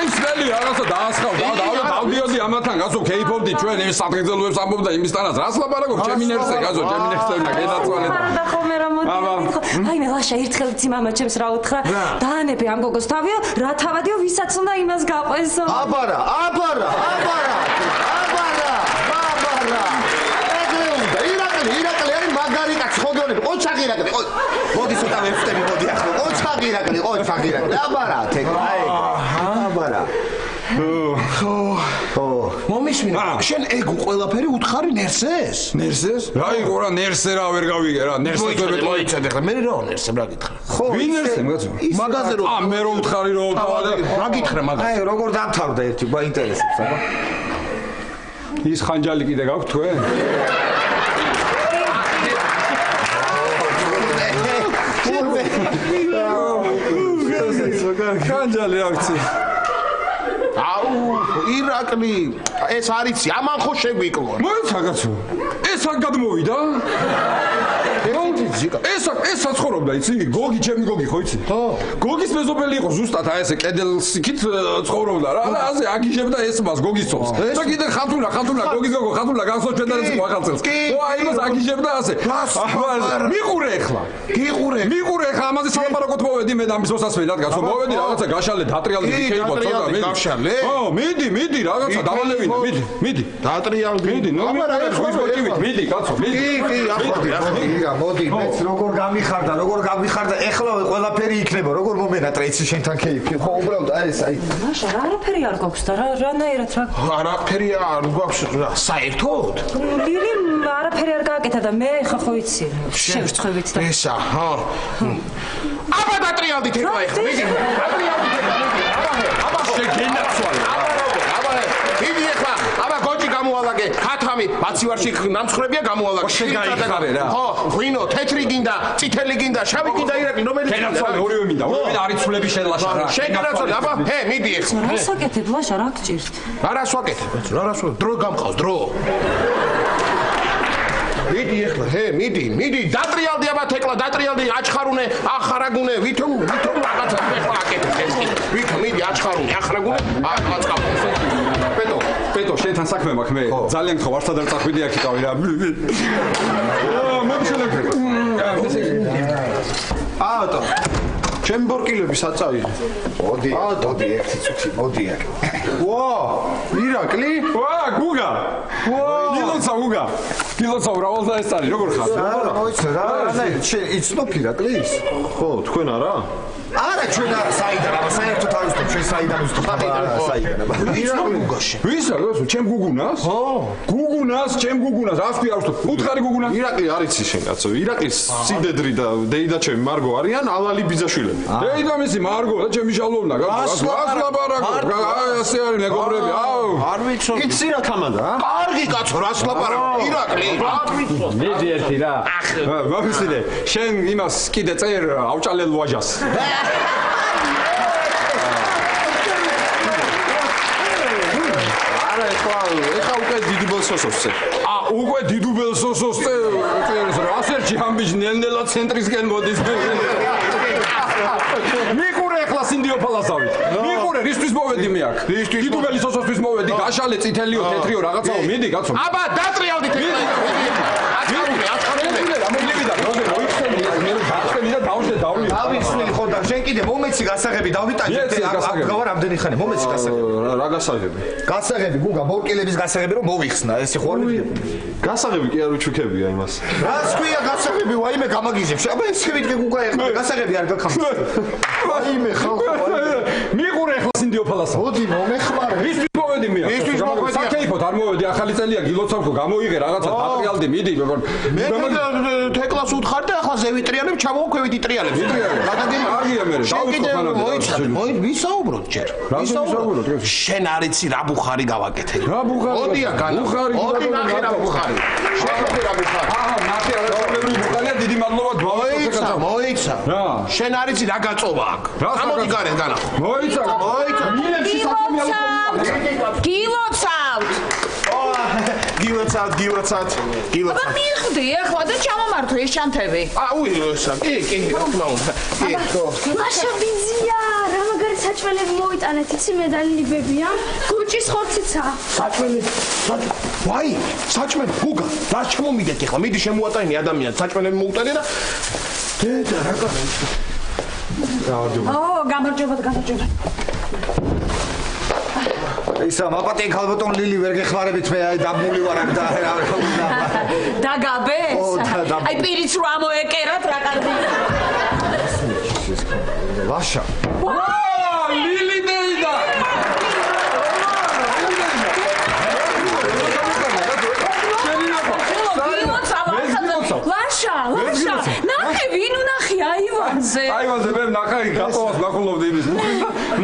სველი რაღაცა დაასხავდა და დავდიოდი ამათან გასო კეიფობდი ჩვენ იმ საფრთხეებს ამბობდა იმისთანაც რას ლაპარაკობ ჩემი ნერსე გასო ჩემი ნერსენა გადაწვალეთ და ხომ რა მოდი აი მე ლაშა ერთხელ იცი მამა ჩემს რა უთხრა დაანებე ამ გოგოს თავიო რა თავადიო ვისაც უნდა იმას გაყვესო აბარა ირაკლი არის მაგარი კაცი ხო გეუბნები ყოჩაღი ირაკლი მოდი ცოტა ვეფტები მოდი ახლა ყოჩაღი ირაკლი აბარა თეკლა აბარა მომისმინა შენ ეგ ყველაფერი უთხარი ნერსეს? ნერსეს? რა იყო რა ნერსე რა ვერ გავიგე რა ნერსე მოიცადე ახლა მე რა ნერსე რა გითხრა? ვინ ნერსე მგაცო? მაგაზე რო მე რომ ვთხარი რომ რა გითხრა მაგაზე? აი როგორ დამთავრდა ერთი გაინტერესებს აბა ის ხანჯალი კიდე გაქვთ თქვენ? ხანჯალი აქცი აუ ირაკლი ეს არიცი ამან ხო შეგვიკლო მოიცა კაცო ეს აქ გადმოვიდა ეს საცხოვრობდა იცი გოგი ჩემი გოგი ხო იცი გოგის მეზობელი იყო ზუსტად აი ესე კედელსიქით ცხოვრობდა რა ასე აგიჟებდა ეს მას გოგის წოლს და კიდე ხათუნა გოგის გოგო ხათუნა გასოჩვენ და ეს მოახალწელს აი იმას აგიჟებდა ასე მიყურე ახლა მიყურე ახლა ამაზე სალაპარაკოთ მოვედი მე და ამის მოსასმენად გასო მოვედი რაღაცა გაშალე დატრიალდი შეიძლება ცოტა მე მიდი რაღაცა დავალევინე მიდი დატრიალდი მიდი ნუ მიდი კაცო მიდი მოდი მეც როგორ გამიხარდა ეხლა ყველაფერი იქნება როგორ მომენატრე იცი შენთან კეიფი ხო უბრალოდ აი ეს აი მაშა რა არაფერი არ გვაქვს და რანაირად რა არაფერი არ გვაქვს საერთოდ ლილი არაფერი არ გააკეთა და მე ხა ხო იცი შევწხვევით და ესა აბა დატრიალდით ეხლა მიდი დატრიალდით აბა შეგენაცვალე მიდი ეხლა აბა გოჭი გამოვალაგე ხათამი ბაცივარში ნამცხრებია გამოვალაგე შეგაიხარე რა ხო ღვინო თეთრი გინდა წითელი გინდა შავი გინდა ირაკლი რომელი გენაცვალე ორივე მინდა არიცვლები შენ ლაშა რა შეგენაცვალე აბა მიდი ეხლა რა საკეთებ ლაშა რა გჭირს არას ვაკეთებ დრო გამყავს დრო მიდი ეხლა მიდი დატრიალდი აბა თეკლა დატრიალდი აჩხარუნე ახარაგუნე ვითომ რაღაცა ეხლა აკეთებ ვითომ მიდი აჩხარუნე ახარაგუნე აწყაბ პეტო შენთან საქმე მაქვს მე ძალიან ხო ვარსად არ წახვიდი აქ იყავი რა ატო ჩემ ბორკილები საწავი მოდი ერთი წუთი მოდი აქ ვა ირაკლი გუგა გილოცა რავალდა ეს არის როგორ ხარ მოიცე რა შენ იცნობ ირაკლის ხო თქვენ არა არა ჩვენ არა საიდან აბა საერთოდ არ ვუსტობ ჩვენ საიდან ვუსტობ საიდან აბა ირაკლი გუგაში ვისა გასო ჩემ გუგუნას ჩემ გუგუნას რა ვთქვი არ ვუსტობ უთხარი გუგუნა ირაკლი არ იცი შენ კაცო ირაკლის სიდედრი და დეიდა ჩემი მარგო არიან ალალი ბიძაშვილები დეიდა მისი მარგო და ჩემი შავლოვნა გასო ლაპარაკო აი ასე არის მეგობრები აუ არ ვიცოდი იცი რა თამადა კარგი კაცო რას ლაპარაკო ირაკლი მიდი ერთი რა მოვისილე შენ იმას კიდე წერ ავჭალელ ვაჟას არა ეხლა უკვე დიდუბელ სოსოსზე უკვე დიდუბელ სოსოსზე რასერჩი ამბიჯ ნელ-ნელა ცენტრისკენ მოდის მიყურე ახლა სინდიოფალასავით მიყურე რისთვის მოვედი მე აქ დიდუბელი სოსოსთვის მოვედი გაშალე წითელიო თეთრიო რაღაცაო მიდი კაცო აბა დატრიალდით ეხლა დავისვილი ხო და შენ კიდე მომეცი გასაღები დავიტანჯეთ აღგავა რამდენი ხანი მომეცი გასაღები რა გასაღები გასაღები გუგა ბორკილების გასაღები რომ მოვიხსნა ესე ხო არ ვიცი გასაღები კი არ უჩუქებია იმას რას ქვია გასაღები ვაიმე გამაგიჟებ აბა ესე ვიტყვი გუგა ეხლა გასაღები არ გაქამს ვაიმე ხალხო მიყურე ახლა სინდიოფალასა მოდი მომეხმარე რისთვის მოვედი მე. ისთვის მოხვედი. საკეიფოთ არ მოვედი, ახალი წელია გილოცავ გამოიღე რაღაცა პატრიალდი მიდი. მე თეკლას უთხარ და ახლა ზევიტრიალებ ჩამოვქვევით იტრიალებს. გადაგემ არგია მე. ვისაუბროთ ჯერ. ვისაუბროთ? შენ არ იცი რა ბუხარი გავაკეთე. რა ბუხარი? ოდია განა. ოდი ნახე რა ბუხარი. შენ რა ბუხარი. აჰა, ნახე რა ბუხარია, დიდი მადლობა მოიცა, მოიცა. შენ არ იცი რა გაწოვა აქ. გამოდი გარეთ განახო. მოიცა. გილოცავთ. გილოცავთ. აბა მიხდი ახლა და ჩამომართო ეს ჩანთები. კი, რა თქმა უნდა. ლაშა ბიზია, რა მაგარი საჭმელები მოვიტანეთ, იცი მე და ლიბებია. გუჭის ხორციცა. ვაი, საჭმელი, გუგა, რა შემომიდეთ ახლა? მიდი შემოატანე ადამიანს, საჭმელები მოუტანე და დედა რა განა. გამარჯობა. ისა მაპატიე ქალბატონ ლილი ვერ გეხმარებით მე აი დამული ვარ აქ და დაგაბეს? აი პირიც რო ამოეკერათ რა კარგი. ლაშა. ლილი დეიდა. ლაშა, ნახე ვინ უნახი აივანზე. აივანზე მე ნახე გატოვას ნახულობდი იმის.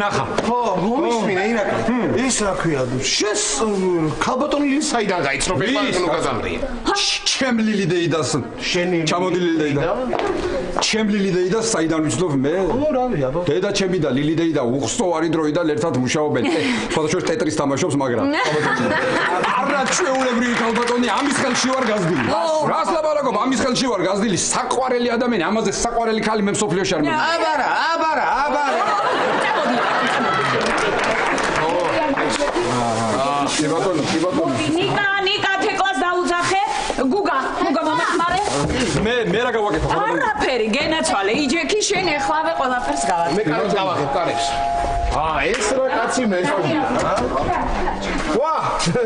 ნახა. ხო, მომისმინე ირაკა. ის რა ქვია? შეს ქალბატონი ლილი საიდან გაიცნო პეპარკნო გაზამრია. ჩემ ლილი დეიდას. შენი ჩამოდი ლილი დეიდა. ჩემ ლილი დეიდას საიდან ვიცნობ მე? ო, რავი, აბა. დედა ჩემი და ლილი დეიდა უხსოვარი დროიდან ერთად მუშაობენ. ფოტოშოპს ტეტრის თამაშობს, მაგრამ არა ჩვეულებრივი ქალბატონი ამის ხელში ვარ გაზდილი. რას ლაპარაკობ? ამის ხელში ვარ გაზდილი, საყვარელი ადამიანი, ამაზე საყვარელი ქალი მე მსოფლიოში არ მივიდა. აბარა. ნიკა თეკლას დაუძახე. გუგა მომეხმარე. მე რა გავაკეთო? არაფერი, გენაცვალე. იჯექი შენ ეხლავე ყველაფერს გავაკეთე. მე კარგად გავაკეთე, კარებს. ეს რა კაცი მესტუმრა. ვა,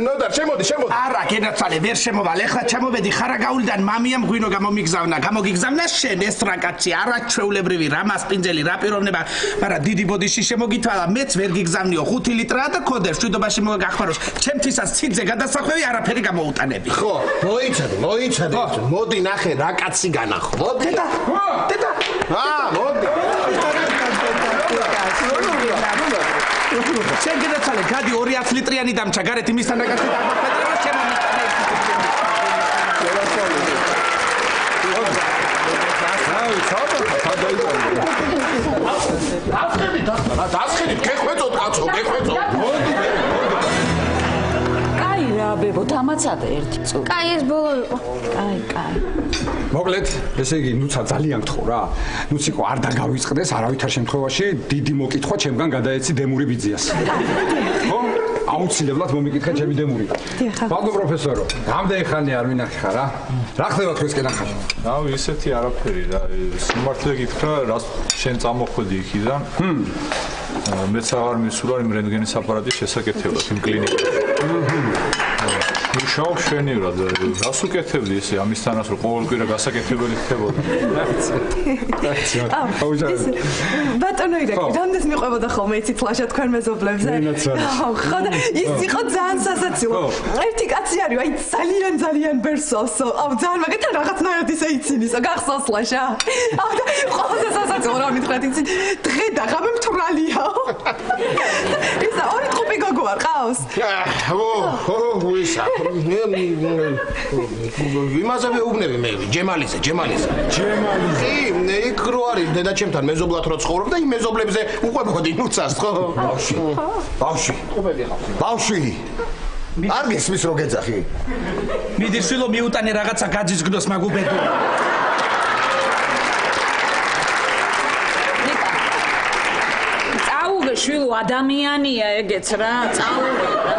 ნოდარ, შემოდი. არა, გენაცვალე, ვერ შემოვალ. ეხლა ჩამოვედი ხარაგაულიდან მამიამ ღვინო გამოგიგზავნა შენ ეს რა კაცი, არა ჩვეულებრივი, რა მასპინძელი, რა პიროვნება, მაგრამ დიდი ბოდიში შემოგითვალა, მეც ვერ გიგზავნიო 5 ლიტრაა და ქოდერ შვიდობაში მოგახმაროს. ჩემთვისაც ციდზე გადასახვევი არაფერი გამოუტანები. ხო, მოიცადე. მოდი ნახე რა კაცი განახო. მოდი. დედა. მოდი. შენ გენაცვალე, გადი 200 ლიტრიანი დამჭა, გარეთ იმისთან რაკაცი დაგაფეთრება შემომიტანე. დასხედით, გეხვეწოთ კაცო, გეხვეწოთ. კაი რა ბებო, დამაცადე ერთი წუთი. კაი ეს ბოლო იყო. კაი. მოკლედ, ესე იგი, ნუცა ძალიან გთხოვ რა. ნუციკო არ დაგავიწყდეს არავითარ შემთხვევაში დიდი მოკითხვა ჩემგან გადაეცი დემური ბიძიას. ხო? აუცილებლად მომიკითხე ჩემი დემური. ბალდო პროფესორო, რამდენი ხანი არ მინახე ხარ რა? რა ხდება თქვენსკენ ახლა? აუ ისეთი არაფერი რა. სიმართლე გითხრა, რას შენ წამოხვედი იქიდან? მეც აღარ მისულა იმ რენტგენის აპარატის შესაკეთებლად იმ კლინიკაში. მუშაობ შვენივრად. რას უკეთებდი ესე ამისთანაც რომ ყოველ კვირა გასაკეთებელი ხდებოდა? ბატონო ირაკი, რამდენს მიყვებოდა ხოლმე იცით ლაშა თქვენ მეზობლებზე? ხო და ის იყო ძალიან სასაცილო. ერთი კაცი არის, აი ძალიან ბერსოსო. აუ ძალიან მაგათან რაღაცნაირად ისე იცინისო, გახსოვს ლაშა? აუ და ყველაზე სასაცილო რა მითხრათ იცით? დღე და ღამე მთვრალიაო. ისა ორი ტყუპი გოგო არ ყავს? ვისა. იმაზე მეუბნები მე, ჯემალიზე. კი, იქ რო არის დედაჩემთან მეზობლად რო ცხოვრობ და იმ მეზობლებზე უყვებოდი ნუცას, ხო? ბავშვი. არ გესმის რო გეძახი? მიდი შვილო მიუტანე რაღაცა გაძიზგდოს მაგუბედო. წაუგე შვილო ადამიანია ეგეც რა, წაუგე რა.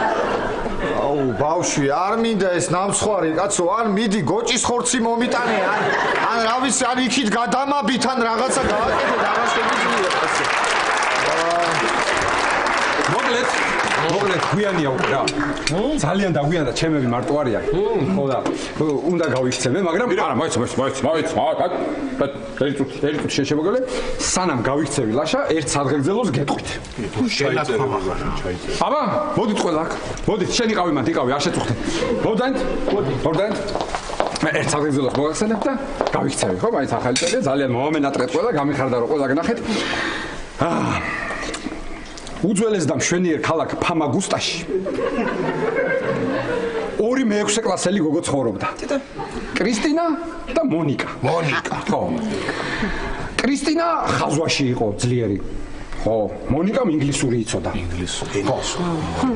აუ ბავშვი, არ მინდა ეს ნამსხვარი კაცო, ან მიდი გოჭის ხორცი მომიტანე, ან რა ვიცი, ან იქით გადამაბით, ან რაღაცა გავაკეთე, რაღაც შეგიძლია კაცო. მოკლედ, მოკლედ გვიანია უკვე რა. ძალიან დაგვიანდა, ჩემები მარტო არიან. ხო და უნდა გავიქცევე, მაგრამ არა, მოიცა. ერთ შემოგელე, სანამ გავიქცევი ლაშა, ერთ სადღეგრძელოს გეტყვით. აბა, მოდით ყველა აქ. მოდით, შენი ყავი მანდ იყავი, არ შეწუხდეთ. მოვდანთ. მე ერთ სადღეგრძელოს მოგახსენებ და გავიქცევი, ხო? მაინც ახალი წერია, ძალიან მომენატრეთ ყველა, გამიხარდა რომ ყველა გნახეთ. უძველეს და მშვენიერ ქალაქ ფამაგუსტაში ორი მე-6 კლასელი გოგო ცხოვრობდა. კრისტინა და მონიკა. ხო. კრისტინა ხაზვაში იყო ძლიერი. ხო, მონიკამ ინგლისური იცოდა. ხო.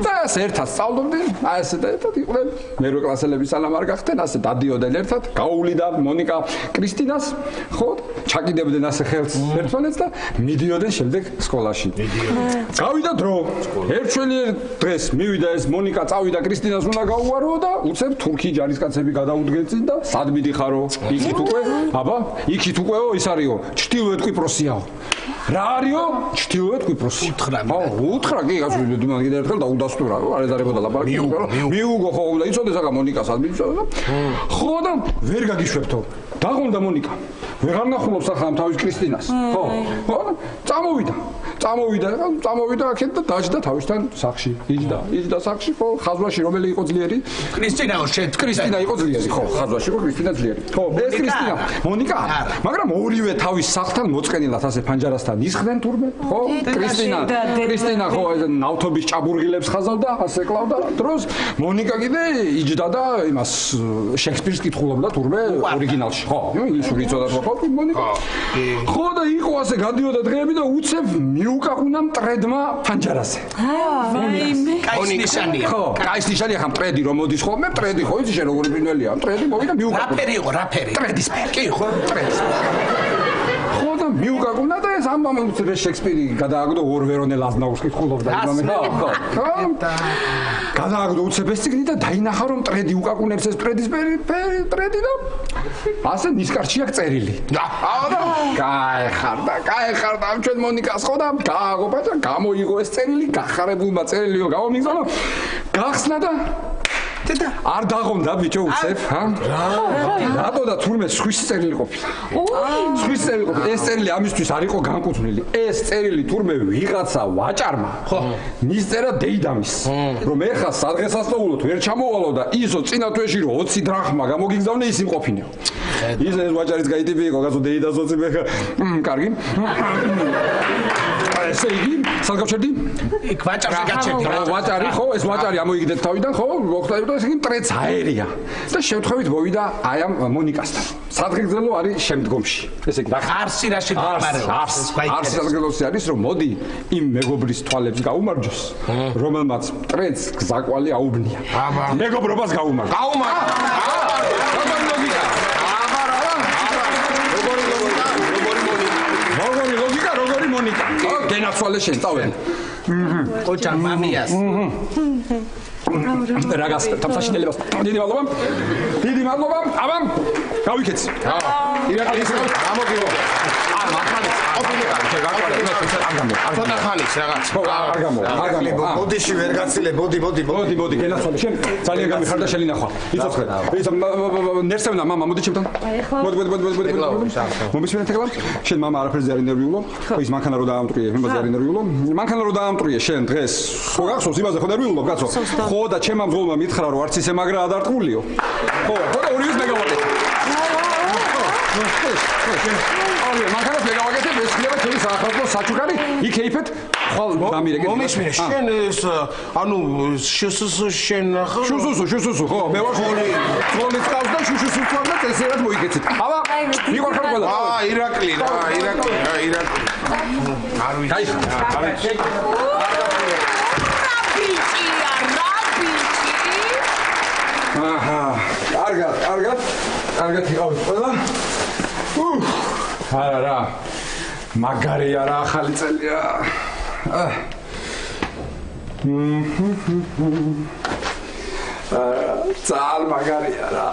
და ასე ერთად სწავლობდნენ, ასე და ერთად იყვნენ. მე-8 კლასელები სანამ არ გახდნენ, ასე დადიოდნენ ერთად, გაუვლიდა მონიკა კრისტინას, ხო, ჩაკიდებდნენ ასე ხელს ერთმანეთს და მიდიოდნენ შემდეგ სკოლაში. გავიდა დრო. ერთშენიერ დღეს მივიდა ეს მონიკა, წავიდა კრისტინას უნდა გაუვარო და უცებ თურქი ჯარისკაცები გადაუდგენ წინ და სად მიდიხარო? იქით უკვე, აბა, იქით უკვე ის არისო, ჩრდილოეთ კვიპროსიაო. რა არისო? ჩრდილოეთ კვიპროსი. უთხრა კი, გასულიდან ერთხელ დაუდასტურა, არ ეზარებოდა ლაპარაკი. მიუგო ხო, უნდა იცოდეს აკა მონიკა სად მიდიხარო? ხო და ვერ გაგიშვებთო. დაღონდა მონიკა. ვეღარ ნახულობს ახლა თავის კრისტინას. ხო. წამოვიდა აქეთ და დაჯდა თავისთან სახლში. იჯდა სახლში, ხო, ხაზვაში რომელი იყო ძლიერი? კრისტინაო, კრისტინა იყო ძლიერი, ხო, ხაზვაში იყო კრისტინა ძლიერი. ხო, ეს კრისტინა, მონიკა, მაგრამ ორივე თავის სახლთან მოწყენილად ასე ფანჯარასთან ისხდნენ თურმე, ხო? კრისტინა ხო, ნავთობის ჭაბურღილებს ხაზავდა, ასე კლავდა დროს. მონიკა კიდე იჯდა და იმას შექსპირს კითხულობდა თურმე ორიგინალში. ხო, ინგლისური იცოდა ხო, მონიკა. ხო და იყო ასე გადიოდა დღეები და უცებ მიუკაყუნა მტრედმა ფანჯარაზე. კაის ნიშანია. ხო, კაის ნიშანია ხა მტრედი რომ მოდის ხოლმე, მტრედი ხო იცი შენ როგორი ბინველია, მტრედი მოვიდა მიუკაყუნა. რა ფერი იყო, რა ფერი? მტრედისფერი. კი ხო, მტრედისფერი. ხო და მიუკაყუნა და ეს ამბავი უცებ შექსპირი გადააგდო ორვერონელ აზნაურს კითხულობდა იმამე. ხო. გადააგდო უცებ ეს წიგნი და დაინახა რომ მტრედი უკაყუნებს ეს მტრედისფერი მტრედი და ასე ნისკარტში აქვს წერილი. გაეხარდა ამ ჩვენ მონიკას ხო და გააღობა და გამოიღო ეს წერილი, გახარებულმა წერილიო გამომიგზა და გახსნა და არ დაღონდა ბიჭო უცებ, ჰა? რატო და თურმე სხვის წერილი ყოფილა. სხვის წერილი ყოფილა. ეს წერილი ამისთვის არ იყო განკუთვნილი. ეს წერილი თურმე ვიღაცა ვაჭარმა, ხო, მისწერა დეიდამის, რომ ეხა სადღესასწაულოდ ვერ ჩამოვალო და ისო წინა თვეში რომ 20 დრახმა გამოგიგზავნე ის იმყოფინეო. ის ვაჭარის გაიტიპი იყო, გასო დეიდას 20 მე კარგი. ესე იგი, სად გავჩერდი? იქ ვაჭარზე გაჩერდი. ვაჭარი ხო, ეს ვაჭარი ამოიგდეთ თავიდან, ხო? მოხდა ეს იგი მტრედს აერია. და შემთხვევით მოვიდა აი ამ მონიკასთან. სადღეგრძელო არის შემდგომში. ესე იგი, არსი რა შემდგომარებს. არსი სადღეგრძელოსი არის, რომ მოდი იმ მეგობრის თვალებს გაუმარჯოს, რომელმაც მტრედს გზაკვალი აუბნია. მეგობრობას გაუმარჯოს. როგორი მონიკა? გენაცვალე შენ წავედი. ოჯახ მამიას. რაგას თამსაშინელებას. დიდი მადლობა. აბა, გავიქეცი. ირაკლი ის გამოგიო. ცოტა ხანის რაღაც. არ გამო. მოდიში ვერ გაცილე, მოდი. გენაცვალე შენ ძალიან გამიხარდა შელინახვა. იცოცხლე. ის ნერსევნა მამა მოდი ჩემთან. მოდი. მომისმენთ ეკლა? შენ მამა არაფერზე არ ნერვიულო? ის მანქანა რო დაამტრიე, იმაზე არ ნერვიულო? მანქანა რო დაამტრიე შენ დღეს. ხო გახსოვს იმაზე ხო ნერვიულობ კაცო? ხო და ჩემმა მძღოლმა მითხრა რომ არც ისე მაგრა ადარტყულიო. ხო და ორივეს მეგავაკეთე. მანქანას მეგავაკეთე, ეს ხდება ჩემი საახალწლო საჩუქარი, იქ ეიფეთ ხვალ დამირეკეთ. მომისმენ, შენ ეს ანუ შენ შუსუსუ, ხო, მე ვარ ხოლი წავს და შუშუსუ წავს და წესერად მოიგეცით. აბა, მიყვარხარ ყველა. ირაკლი. არ ვიცი. გაიხარ. აჰა, კარგად იყავით ყველა. არა, მაგარია რა ახალი წელია. ძალიან მაგარია რა.